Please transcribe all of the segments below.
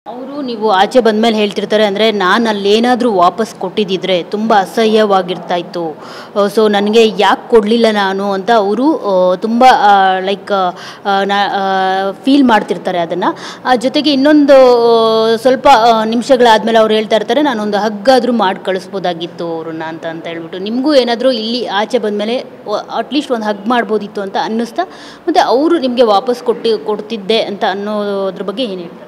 ಅವರು ನೀವು ಆಚೆ ಬಂದಮೇಲೆ ಹೇಳ್ತಿರ್ತಾರೆ ಅಂದರೆ ನಾನು ಅಲ್ಲೇನಾದರೂ ವಾಪಸ್ ಕೊಟ್ಟಿದ್ದಿದ್ರೆ ತುಂಬ ಅಸಹ್ಯವಾಗಿರ್ತಾ ಇತ್ತು. ಸೊ ನನಗೆ ಯಾಕೆ ಕೊಡಲಿಲ್ಲ ನಾನು ಅಂತ ಅವರು ತುಂಬ ಲೈಕ್ ಫೀಲ್ ಮಾಡ್ತಿರ್ತಾರೆ ಅದನ್ನು. ಜೊತೆಗೆ ಇನ್ನೊಂದು ಸ್ವಲ್ಪ ನಿಮಿಷಗಳಾದಮೇಲೆ ಅವ್ರು ಹೇಳ್ತಾ ಇರ್ತಾರೆ ನಾನೊಂದು ಹಗ್ಗಾದರೂ ಮಾಡಿ ಕಳಿಸ್ಬೋದಾಗಿತ್ತು ಅವ್ರನ್ನ ಅಂತ ಹೇಳ್ಬಿಟ್ಟು. ನಿಮಗೂ ಏನಾದರೂ ಇಲ್ಲಿ ಆಚೆ ಬಂದಮೇಲೆ ಅಟ್ಲೀಸ್ಟ್ ಒಂದು ಹಗ್ ಮಾಡ್ಬೋದಿತ್ತು ಅಂತ ಅನ್ನಿಸ್ತಾ, ಮತ್ತು ಅವರು ನಿಮಗೆ ವಾಪಸ್ ಕೊಡ್ತಿದ್ದೆ ಅಂತ ಅನ್ನೋದ್ರ ಬಗ್ಗೆ ಏನು ಹೇಳ್ತಾರೆ?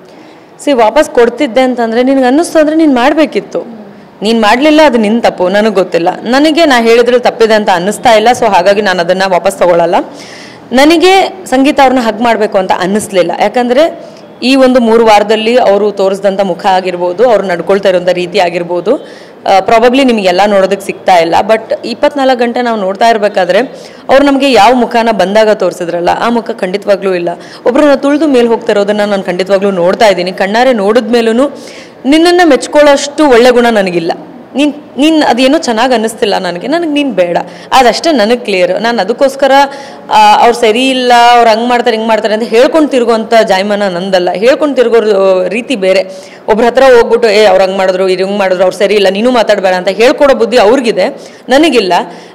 ವಾಪಸ್ ಕೊಡ್ತಿದ್ದೆ ಅಂತಂದರೆ ನಿನಗೆ ಅನ್ನಿಸ್ತು ಅಂದರೆ ನೀನು ಮಾಡಬೇಕಿತ್ತು. ನೀನು ಮಾಡಲಿಲ್ಲ, ಅದು ನಿನ್ನ ತಪ್ಪು, ನನಗೆ ಗೊತ್ತಿಲ್ಲ. ನನಗೆ ನಾ ಹೇಳಿದ್ರೆ ತಪ್ಪಿದೆ ಅಂತ ಅನ್ನಿಸ್ತಾ ಇಲ್ಲ. ಸೊ ಹಾಗಾಗಿ ನಾನು ಅದನ್ನು ವಾಪಸ್ ತೊಗೊಳ್ಳಲ್ಲ. ನನಗೆ ಸಂಗೀತ ಅವ್ರನ್ನ ಹಗ್ ಮಾಡಬೇಕು ಅಂತ ಅನ್ನಿಸ್ಲಿಲ್ಲ. ಯಾಕಂದರೆ ಈ ಒಂದು 3 ವಾರದಲ್ಲಿ ಅವರು ತೋರಿಸಿದಂಥ ಮುಖ ಆಗಿರ್ಬೋದು, ಅವ್ರು ನಡ್ಕೊಳ್ತಾ ಇರೋಂಥ ರೀತಿ ಆಗಿರ್ಬೋದು, ಪ್ರಾಬಬ್ಲಿ ನಿಮಗೆಲ್ಲ ನೋಡೋದಕ್ಕೆ ಸಿಗ್ತಾ ಇಲ್ಲ. ಬಟ್ 24 ಗಂಟೆ ನಾವು ನೋಡ್ತಾ ಇರಬೇಕಾದ್ರೆ ಅವ್ರು ನಮಗೆ ಯಾವ ಮುಖನ ಬಂದಾಗ ತೋರಿಸಿದ್ರಲ್ಲ ಆ ಮುಖ ಖಂಡಿತವಾಗ್ಲೂ ಇಲ್ಲ. ಒಬ್ಬರನ್ನ ತುಳಿದು ಮೇಲೆ ಹೋಗ್ತಾ ಇರೋದನ್ನು ನಾನು ಖಂಡಿತವಾಗ್ಲೂ ನೋಡ್ತಾ ಇದ್ದೀನಿ. ಕಣ್ಣಾರೆ ನೋಡಿದ್ಮೇಲೂ ನಿನ್ನನ್ನು ಮೆಚ್ಕೊಳ್ಳೋಷ್ಟು ಒಳ್ಳೆ ಗುಣ ನನಗಿಲ್ಲ. ನೀನು ಅದೇನೋ ಚೆನ್ನಾಗಿ ಅನ್ನಿಸ್ತಿಲ್ಲ ನನಗೆ ನೀನು ಬೇಡ, ಅದಷ್ಟೇ ನನಗೆ ಕ್ಲಿಯರ್. ನಾನು ಅದಕ್ಕೋಸ್ಕರ ಅವ್ರು ಸರಿ ಇಲ್ಲ, ಅವ್ರು ಹಂಗೆ ಮಾಡ್ತಾರೆ ಹಿಂಗೆ ಮಾಡ್ತಾರೆ ಅಂತ ಹೇಳ್ಕೊಂಡು ತಿರುಗೋಂಥ ಜಾಯಮಾನ ನಂದಲ್ಲ. ಹೇಳ್ಕೊಂಡು ತಿರುಗೋ ರೀತಿ ಬೇರೆ. ಒಬ್ರ ಹತ್ರ ಹೋಗ್ಬಿಟ್ಟು ಅವ್ರು ಹಂಗೆ ಮಾಡಿದ್ರು ಇದು ಹಿಂಗೆ ಮಾಡಿದ್ರು ಅವ್ರು ಸರಿ ಇಲ್ಲ ನೀನು ಮಾತಾಡಬೇಡ ಅಂತ ಹೇಳ್ಕೊಡೋ ಬುದ್ಧಿ ಅವ್ರಿಗಿದೆ, ನನಗಿಲ್ಲ.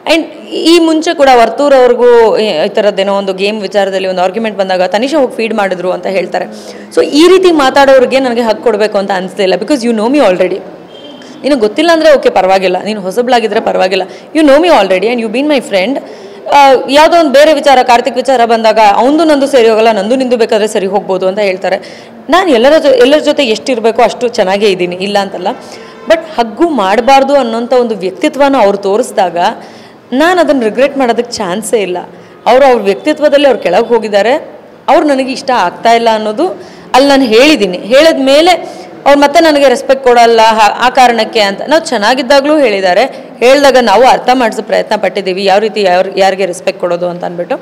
ಆ್ಯಂಡ್ ಈ ಮುಂಚೆ ಕೂಡ ವರ್ತೂರ್ ಅವ್ರಿಗೂ ಈ ಥರದ್ದೇನೋ ಒಂದು ಗೇಮ್ ವಿಚಾರದಲ್ಲಿ ಒಂದು ಆರ್ಗ್ಯುಮೆಂಟ್ ಬಂದಾಗ ತನಿಷಾ ಹೋಗಿ ಫೀಡ್ ಮಾಡಿದ್ರು ಅಂತ ಹೇಳ್ತಾರೆ. ಸೊ ಈ ರೀತಿ ಮಾತಾಡೋರಿಗೆ ನನಗೆ ಹಕ್ಕು ಕೊಡಬೇಕು ಅಂತ ಅನಿಸ್ಲಿಲ್ಲ. Because you know me already. ನಿನಗೆ ಗೊತ್ತಿಲ್ಲ ಅಂದರೆ ಓಕೆ ಪರವಾಗಿಲ್ಲ, ನೀನು ಹೊಸಬ್ಳಾಗಿದ್ದರೆ ಪರವಾಗಿಲ್ಲ. You know me already and you been my friend. ಯಾವುದೋ ಒಂದು ಬೇರೆ ವಿಚಾರ, ಕಾರ್ತಿಕ್ ವಿಚಾರ ಬಂದಾಗ ಅವನದು ನಂದು ಸರಿ ಹೋಗಲ್ಲ, ನಂದು ನಿಂದು ಬೇಕಾದರೆ ಸರಿ ಹೋಗ್ಬೋದು ಅಂತ ಹೇಳ್ತಾರೆ. ನಾನು ಎಲ್ಲರ ಜೊತೆ ಎಷ್ಟಿರಬೇಕೋ ಅಷ್ಟು ಚೆನ್ನಾಗೇ ಇದ್ದೀನಿ, ಇಲ್ಲ ಅಂತಲ್ಲ. ಬಟ್ ಹಗ್ಗು ಮಾಡಬಾರ್ದು ಅನ್ನೋಂಥ ಒಂದು ವ್ಯಕ್ತಿತ್ವನ ಅವ್ರು ತೋರಿಸಿದಾಗ ನಾನು ಅದನ್ನು ರಿಗ್ರೆಟ್ ಮಾಡೋದಕ್ಕೆ ಚಾನ್ಸೇ ಇಲ್ಲ. ಅವ್ರ ವ್ಯಕ್ತಿತ್ವದಲ್ಲಿ ಅವ್ರು ಕೆಳಗೆ ಹೋಗಿದ್ದಾರೆ. ಅವ್ರು ನನಗೆ ಇಷ್ಟ ಆಗ್ತಾ ಇಲ್ಲ ಅನ್ನೋದು ಅಲ್ಲಿ ನಾನು ಹೇಳಿದ್ದೀನಿ. ಹೇಳಿದ ಮೇಲೆ ಅವ್ರು ಮತ್ತೆ ನನಗೆ ರೆಸ್ಪೆಕ್ಟ್ ಕೊಡಲ್ಲ ಆ ಕಾರಣಕ್ಕೆ ಅಂತ ನಾವು ಚೆನ್ನಾಗಿದ್ದಾಗಲೂ ಹೇಳಿದ್ದಾರೆ. ಹೇಳಿದಾಗ ನಾವು ಅರ್ಥ ಮಾಡಿಸೋ ಪ್ರಯತ್ನ ಪಟ್ಟಿದ್ದೀವಿ, ಯಾವ ರೀತಿ ಯಾರಿಗೆ ರೆಸ್ಪೆಕ್ಟ್ ಕೊಡೋದು ಅಂತ ಅಂದ್ಬಿಟ್ಟು.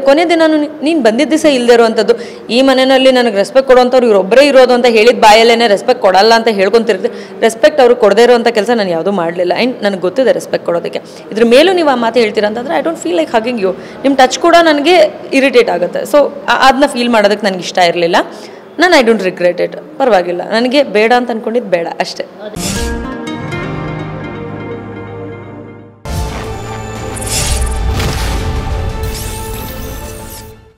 ಕೊನೆ ದಿನ ನೀನು ಬಂದಿದ್ದ ದಿವಸ ಇಲ್ಲದೆ ಇರುವಂಥದ್ದು, ಈ ಮನೆಯಲ್ಲಿ ನನಗೆ ರೆಸ್ಪೆಕ್ಟ್ ಕೊಡೋವಂಥವ್ರು ಇವರೊಬ್ಬರೇ ಇರೋದು ಅಂತ ಹೇಳಿದ ಬಾಯಲ್ಲೇ ರೆಸ್ಪೆಕ್ಟ್ ಕೊಡಲ್ಲ ಅಂತ ಹೇಳ್ಕೊಂತಿರ್ತೀವಿ. ರೆಸ್ಪೆಕ್ಟ್ ಅವ್ರಿಗೆ ಕೊಡದೇ ಇರೋವಂಥ ಕೆಲಸ ನಾನು ಯಾವುದೂ ಮಾಡಲಿಲ್ಲ. ಆ್ಯಂಡ್ ನನಗೆ ಗೊತ್ತಿದೆ ರೆಸ್ಪೆಕ್ಟ್ ಕೊಡೋದಕ್ಕೆ. ಇದ್ರ ಮೇಲೂ ನೀವು ಆ ಮಾತು ಹೇಳ್ತೀರ ಅಂತಂದರೆ I don't feel like hugging you. ನಿಮ್ಮ ಟಚ್ ಕೂಡ ನನಗೆ ಇರಿಟೇಟ್ ಆಗುತ್ತೆ. ಸೊ ಅದನ್ನ ಫೀಲ್ ಮಾಡೋದಕ್ಕೆ ನನಗೆ ಇಷ್ಟ ಇರಲಿಲ್ಲ. ನಾನು ಐ ಡೋಂಟ್ ರಿಗ್ರೆಟ್ ಇಟ್. ಪರವಾಗಿಲ್ಲ, ನನಗೆ ಬೇಡ ಅಂತ ಅಂದ್ಕೊಂಡಿದ್ದು ಬೇಡ ಅಷ್ಟೇ.